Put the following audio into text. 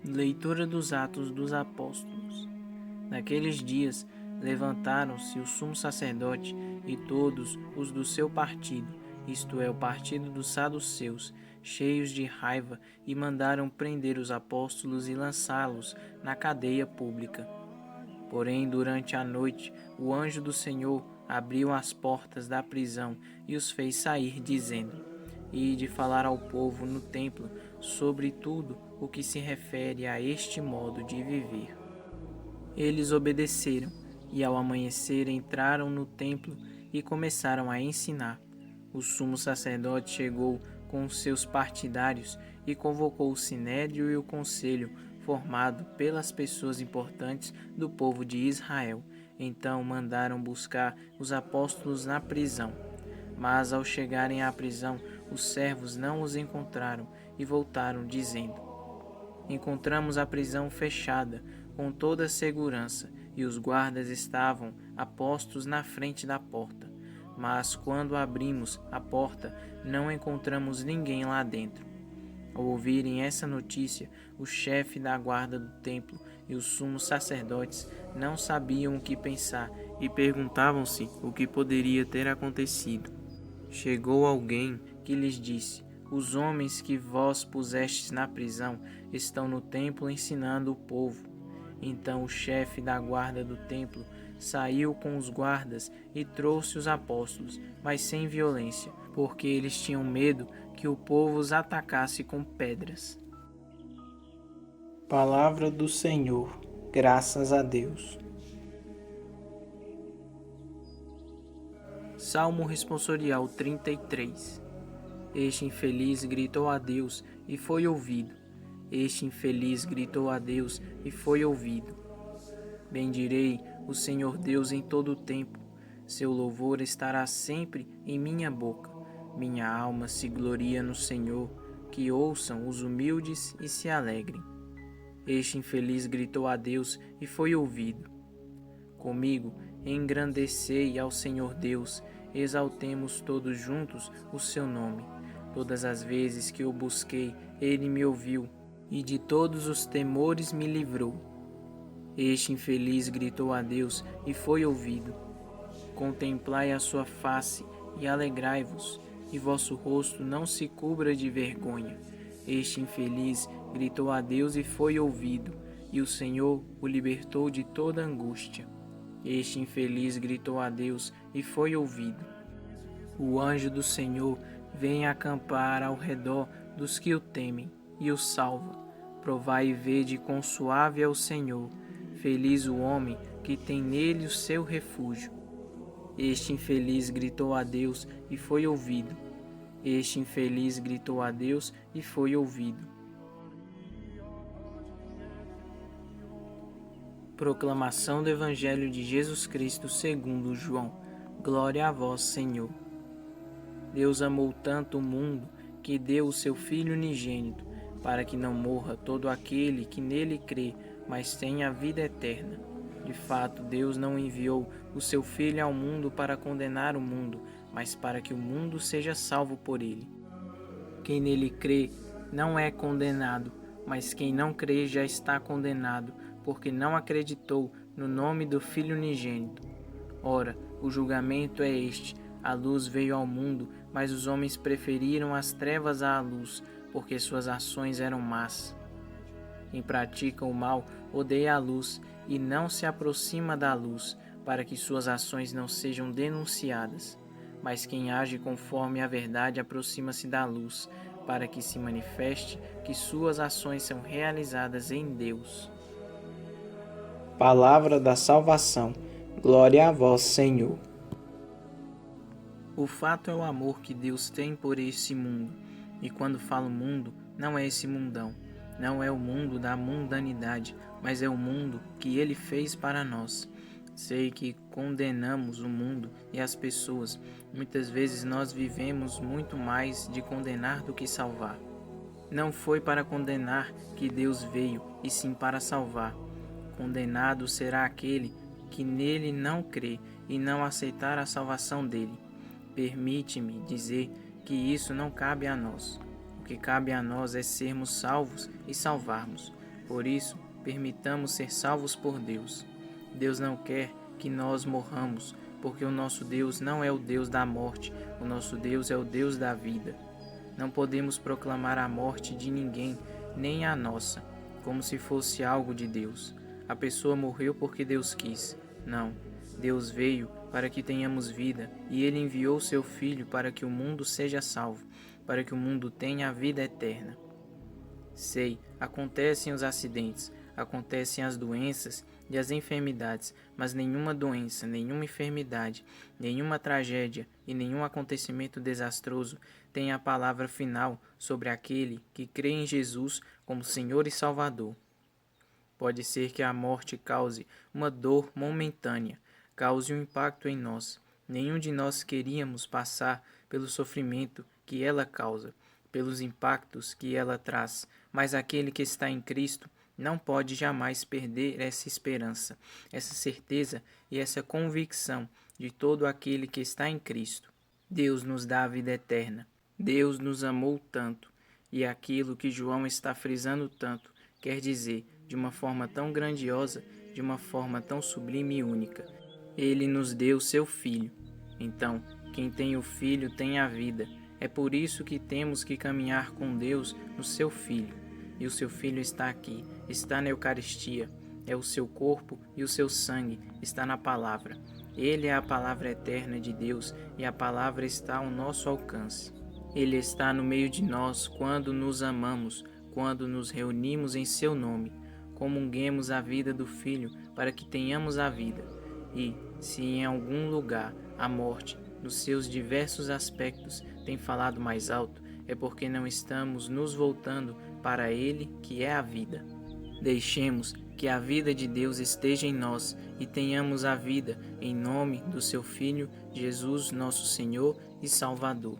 Leitura dos Atos dos Apóstolos. Naqueles dias, levantaram-se o sumo sacerdote e todos os do seu partido, isto é, o partido dos saduceus, cheios de raiva, e mandaram prender os apóstolos e lançá-los na cadeia pública. Porém, durante a noite, o anjo do Senhor abriu as portas da prisão e os fez sair, dizendo: Ide falar ao povo no templo sobre tudo o que se refere a este modo de viver. Eles obedeceram e, ao amanhecer, entraram no templo e começaram a ensinar. O sumo sacerdote chegou com os seus partidários e convocou o sinédrio e o conselho, formado pelas pessoas importantes do povo de Israel. Então mandaram buscar os apóstolos na prisão. Mas ao chegarem à prisão, os servos não os encontraram e voltaram, dizendo: Encontramos a prisão fechada, com toda a segurança, e os guardas estavam apostos na frente da porta. Mas quando abrimos a porta, não encontramos ninguém lá dentro. Ao ouvirem essa notícia, o chefe da guarda do templo e os sumos sacerdotes não sabiam o que pensar e perguntavam-se o que poderia ter acontecido. Chegou alguém que lhes disse: Os homens que vós pusestes na prisão estão no templo ensinando o povo. Então o chefe da guarda do templo saiu com os guardas e trouxe os apóstolos, mas sem violência, porque eles tinham medo que o povo os atacasse com pedras. Palavra do Senhor. Graças a Deus. Salmo responsorial 33. Este infeliz gritou a Deus e foi ouvido. Este infeliz gritou a Deus e foi ouvido. Bendirei o Senhor Deus em todo o tempo. Seu louvor estará sempre em minha boca. Minha alma se gloria no Senhor. Que ouçam os humildes e se alegrem. Este infeliz gritou a Deus e foi ouvido. Comigo engrandecei ao Senhor Deus, exaltemos todos juntos o seu nome. Todas as vezes que o busquei, ele me ouviu, e de todos os temores me livrou. Este infeliz gritou a Deus e foi ouvido. Contemplai a sua face e alegrai-vos, e vosso rosto não se cubra de vergonha. Este infeliz gritou a Deus e foi ouvido, e o Senhor o libertou de toda angústia. Este infeliz gritou a Deus e foi ouvido. O anjo do Senhor vem acampar ao redor dos que o temem e o salva. Provai e vede quão suave é o Senhor. Feliz o homem que tem nele o seu refúgio. Este infeliz gritou a Deus e foi ouvido. Este infeliz gritou a Deus e foi ouvido. Proclamação do Evangelho de Jesus Cristo segundo João. Glória a vós, Senhor. Deus amou tanto o mundo que deu o seu Filho unigênito, para que não morra todo aquele que nele crê, mas tenha a vida eterna. De fato, Deus não enviou o seu Filho ao mundo para condenar o mundo, mas para que o mundo seja salvo por ele. Quem nele crê não é condenado, mas quem não crê já está condenado, porque não acreditou no nome do Filho unigênito. Ora, o julgamento é este: a luz veio ao mundo, mas os homens preferiram as trevas à luz, porque suas ações eram más. Quem pratica o mal odeia a luz e não se aproxima da luz, para que suas ações não sejam denunciadas. Mas quem age conforme a verdade aproxima-se da luz, para que se manifeste que suas ações são realizadas em Deus. Palavra da salvação. Glória a vós, Senhor. O fato é o amor que Deus tem por esse mundo. E quando falo mundo, não é esse mundão. Não é o mundo da mundanidade, mas é o mundo que Ele fez para nós. Sei que condenamos o mundo e as pessoas. Muitas vezes nós vivemos muito mais de condenar do que salvar. Não foi para condenar que Deus veio, e sim para salvar. Condenado será aquele que nele não crê e não aceitar a salvação dele. Permite-me dizer que isso não cabe a nós. O que cabe a nós é sermos salvos e salvarmos. Por isso, permitamos ser salvos por Deus. Deus não quer que nós morramos, porque o nosso Deus não é o Deus da morte, o nosso Deus é o Deus da vida. Não podemos proclamar a morte de ninguém, nem a nossa, como se fosse algo de Deus. A pessoa morreu porque Deus quis. Não, Deus veio para que tenhamos vida, e Ele enviou seu Filho para que o mundo seja salvo, para que o mundo tenha a vida eterna. Sei, acontecem os acidentes, acontecem as doenças e as enfermidades, mas nenhuma doença, nenhuma enfermidade, nenhuma tragédia e nenhum acontecimento desastroso tem a palavra final sobre aquele que crê em Jesus como Senhor e Salvador. Pode ser que a morte cause uma dor momentânea, cause um impacto em nós. Nenhum de nós queríamos passar pelo sofrimento que ela causa, pelos impactos que ela traz, mas aquele que está em Cristo não pode jamais perder essa esperança, essa certeza e essa convicção de todo aquele que está em Cristo. Deus nos dá a vida eterna. Deus nos amou tanto, e aquilo que João está frisando tanto, quer dizer, de uma forma tão grandiosa, de uma forma tão sublime e única. Ele nos deu seu Filho. Então, quem tem o Filho tem a vida. É por isso que temos que caminhar com Deus no seu Filho. E o seu Filho está aqui, está na Eucaristia, é o seu corpo e o seu sangue, está na palavra. Ele é a palavra eterna de Deus e a palavra está ao nosso alcance. Ele está no meio de nós quando nos amamos, quando nos reunimos em seu nome. Comunguemos a vida do Filho para que tenhamos a vida. E, se em algum lugar a morte, nos seus diversos aspectos, tem falado mais alto, é porque não estamos nos voltando para Ele, que é a vida. Deixemos que a vida de Deus esteja em nós e tenhamos a vida em nome do seu Filho, Jesus, nosso Senhor e Salvador.